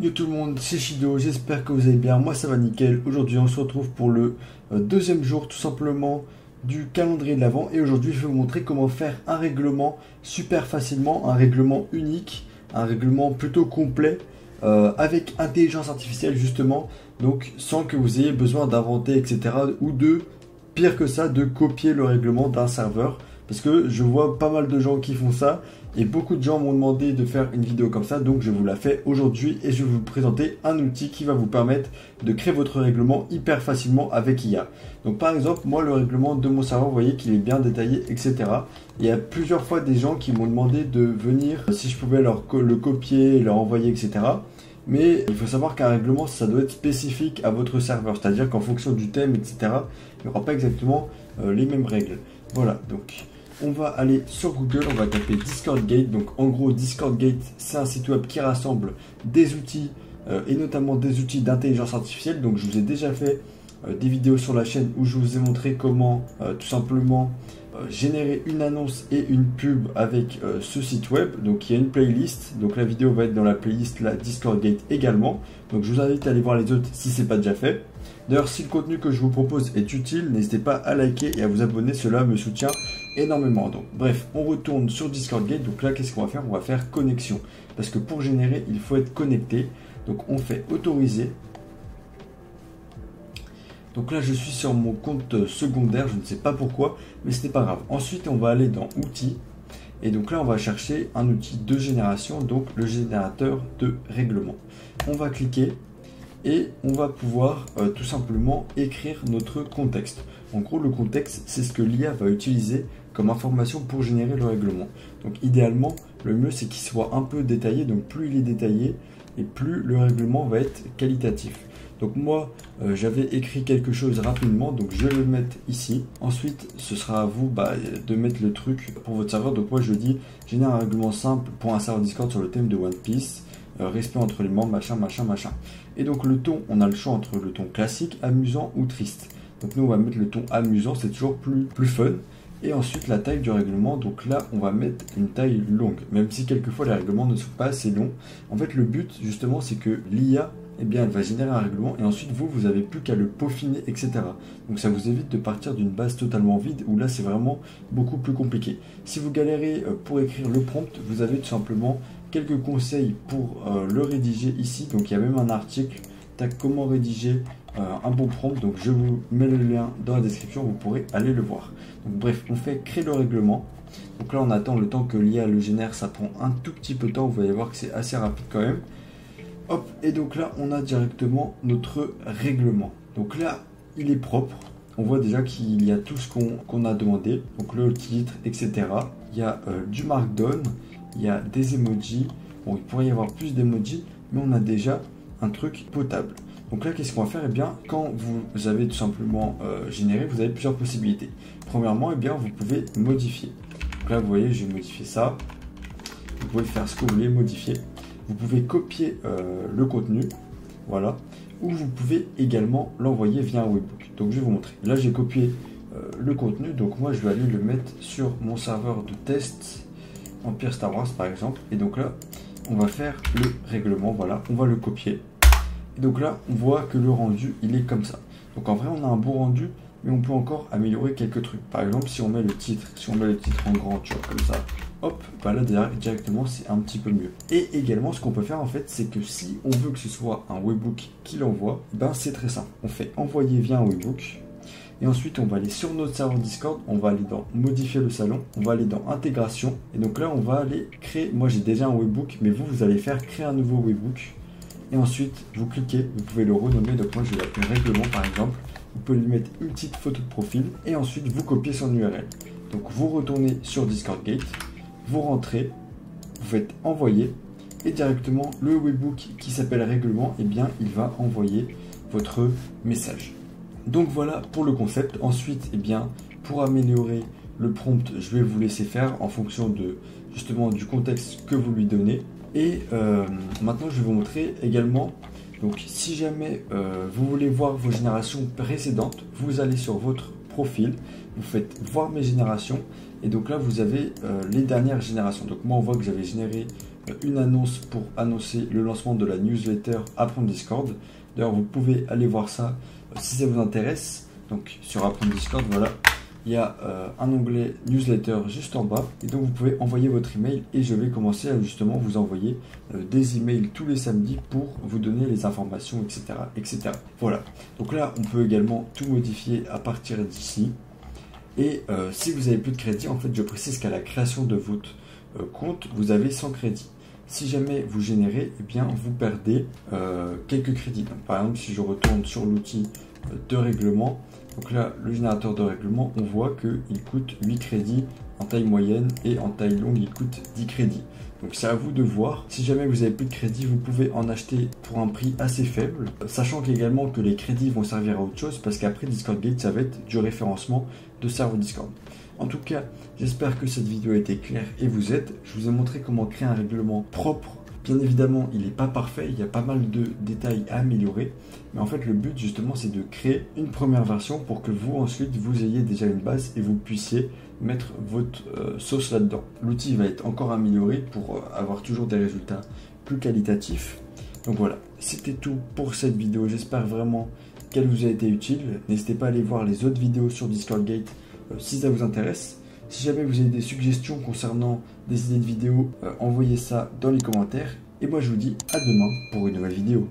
Yo tout le monde, c'est Shido, j'espère que vous allez bien, moi ça va nickel. Aujourd'hui on se retrouve pour le deuxième jour tout simplement du calendrier de l'Avent. Et aujourd'hui je vais vous montrer comment faire un règlement super facilement, un règlement unique, un règlement plutôt complet avec intelligence artificielle justement. Donc sans que vous ayez besoin d'inventer etc. ou de, pire que ça, de copier le règlement d'un serveur. Parce que je vois pas mal de gens qui font ça et beaucoup de gens m'ont demandé de faire une vidéo comme ça, donc je vous la fais aujourd'hui et je vais vous présenter un outil qui va vous permettre de créer votre règlement hyper facilement avec IA. Donc par exemple, moi le règlement de mon serveur, vous voyez qu'il est bien détaillé, etc. Il y a plusieurs fois des gens qui m'ont demandé de venir, si je pouvais le copier, leur envoyer, etc. Mais il faut savoir qu'un règlement, ça doit être spécifique à votre serveur, c'est-à-dire qu'en fonction du thème, etc., il n'y aura pas exactement les mêmes règles. Voilà, donc on va aller sur Google, on va taper Discord Gate. Donc en gros, Discord Gate, c'est un site web qui rassemble des outils et notamment des outils d'intelligence artificielle. Donc je vous ai déjà fait des vidéos sur la chaîne où je vous ai montré comment tout simplement générer une annonce et une pub avec ce site web. Donc il y a une playlist, donc la vidéo va être dans la playlist la Discord Gate également. Donc je vous invite à aller voir les autres si ce n'est pas déjà fait. D'ailleurs, si le contenu que je vous propose est utile, n'hésitez pas à liker et à vous abonner, cela me soutient énormément. Donc bref, on retourne sur Discord Gate. Donc là, qu'est-ce qu'on va faire? On va faire connexion, parce que pour générer, il faut être connecté. Donc on fait autoriser. Donc là, je suis sur mon compte secondaire, je ne sais pas pourquoi, mais ce n'est pas grave. Ensuite, on va aller dans outils. Et donc là, on va chercher un outil de génération, donc le générateur de règlement. On va cliquer et on va pouvoir tout simplement écrire notre contexte. En gros, le contexte, c'est ce que l'IA va utiliser comme information pour générer le règlement. Donc idéalement, le mieux, c'est qu'il soit un peu détaillé. Donc plus il est détaillé et plus le règlement va être qualitatif. Donc moi, j'avais écrit quelque chose rapidement, donc je vais le mettre ici. Ensuite, ce sera à vous de mettre le truc pour votre serveur. Donc moi, je dis, génère un règlement simple pour un serveur Discord sur le thème de One Piece. Respect entre les membres, machin, machin, machin. Et donc le ton, on a le choix entre le ton classique, amusant ou triste. Donc nous, on va mettre le ton amusant, c'est toujours plus fun. Et ensuite, la taille du règlement. Donc là, on va mettre une taille longue, même si quelquefois les règlements ne sont pas assez longs. En fait, le but, justement, c'est que l'IA, eh bien, elle va générer un règlement et ensuite, vous avez plus qu'à le peaufiner, etc. Donc ça vous évite de partir d'une base totalement vide où là, c'est vraiment beaucoup plus compliqué. Si vous galérez pour écrire le prompt, vous avez tout simplement quelques conseils pour le rédiger ici. Donc il y a même un article, comment rédiger un bon prompt. Donc je vous mets le lien dans la description, vous pourrez aller le voir. Donc bref, on fait créer le règlement. Donc là on attend le temps que l'IA le génère, ça prend un tout petit peu de temps, vous allez voir que c'est assez rapide quand même. Hop, et donc là on a directement notre règlement. Donc là il est propre, on voit déjà qu'il y a tout ce qu'on a demandé. Donc le titre, etc. Il y a du markdown. Il y a des emojis. Bon, il pourrait y avoir plus d'emojis, mais on a déjà un truc potable. Donc là, qu'est-ce qu'on va faire? Eh bien, quand vous avez tout simplement généré, vous avez plusieurs possibilités. Premièrement, eh bien, vous pouvez modifier. Donc là, vous voyez, j'ai modifié ça. Vous pouvez faire ce que vous voulez, modifier. Vous pouvez copier le contenu, voilà. Ou vous pouvez également l'envoyer via un webhook. Donc, je vais vous montrer. Là, j'ai copié le contenu. Donc, moi, je vais aller le mettre sur mon serveur de test. Empire Star Wars par exemple, et donc là on va faire le règlement, voilà, on va le copier, et donc là on voit que le rendu il est comme ça. Donc en vrai on a un bon rendu, mais on peut encore améliorer quelques trucs. Par exemple, si on met le titre, en grand, tu vois, comme ça, hop, bah là directement c'est un petit peu mieux. Et également ce qu'on peut faire en fait, c'est que si on veut que ce soit un webhook qui l'envoie, ben c'est très simple, on fait envoyer via un webhook. Et ensuite, on va aller sur notre serveur Discord, on va aller dans modifier le salon, on va aller dans intégration. Et donc là, on va aller créer, moi j'ai déjà un webhook, mais vous allez faire créer un nouveau webhook. Et ensuite, vous cliquez, vous pouvez le renommer. Donc moi, je vais l'appeler règlement par exemple. Vous pouvez lui mettre une petite photo de profil. Et ensuite, vous copiez son URL. Donc vous retournez sur Discord Gate, vous rentrez, vous faites envoyer. Et directement, le webhook qui s'appelle règlement, eh bien, il va envoyer votre message. Donc voilà pour le concept. Ensuite, eh bien, pour améliorer le prompt, je vais vous laisser faire en fonction de justement du contexte que vous lui donnez. Et maintenant, je vais vous montrer également. Donc, si jamais vous voulez voir vos générations précédentes, vous allez sur votre profil, vous faites voir mes générations, et donc là, vous avez les dernières générations. Donc moi, on voit que j'avais généré une annonce pour annoncer le lancement de la newsletter Apprendre Discord. D'ailleurs, vous pouvez aller voir ça si ça vous intéresse. Donc sur Apprendre Discord, voilà, il y a un onglet newsletter juste en bas. Et donc vous pouvez envoyer votre email et je vais commencer à justement vous envoyer des emails tous les samedis pour vous donner les informations, etc., etc. Voilà. Donc là, on peut également tout modifier à partir d'ici. Et si vous avez plus de crédit, en fait, je précise qu'à la création de votre compte, vous avez 100 crédits. Si jamais vous générez, eh bien, vous perdez quelques crédits. Donc, par exemple, si je retourne sur l'outil de règlement, donc là, le générateur de règlement, on voit qu'il coûte 8 crédits en taille moyenne et en taille longue, il coûte 10 crédits. Donc c'est à vous de voir. Si jamais vous avez plus de crédits, vous pouvez en acheter pour un prix assez faible, sachant également que les crédits vont servir à autre chose, parce qu'après Discord Gate, ça va être du référencement de serveur Discord. En tout cas, j'espère que cette vidéo a été claire et vous aide. Je vous ai montré comment créer un règlement propre. Bien évidemment, il n'est pas parfait, il y a pas mal de détails à améliorer. Mais en fait, le but justement, c'est de créer une première version pour que vous, ensuite, vous ayez déjà une base et vous puissiez mettre votre sauce là-dedans. L'outil va être encore amélioré pour avoir toujours des résultats plus qualitatifs. Donc voilà, c'était tout pour cette vidéo. J'espère vraiment qu'elle vous a été utile. N'hésitez pas à aller voir les autres vidéos sur Discord Gate si ça vous intéresse. Si jamais vous avez des suggestions concernant des idées de vidéos, envoyez ça dans les commentaires. Et moi je vous dis à demain pour une nouvelle vidéo.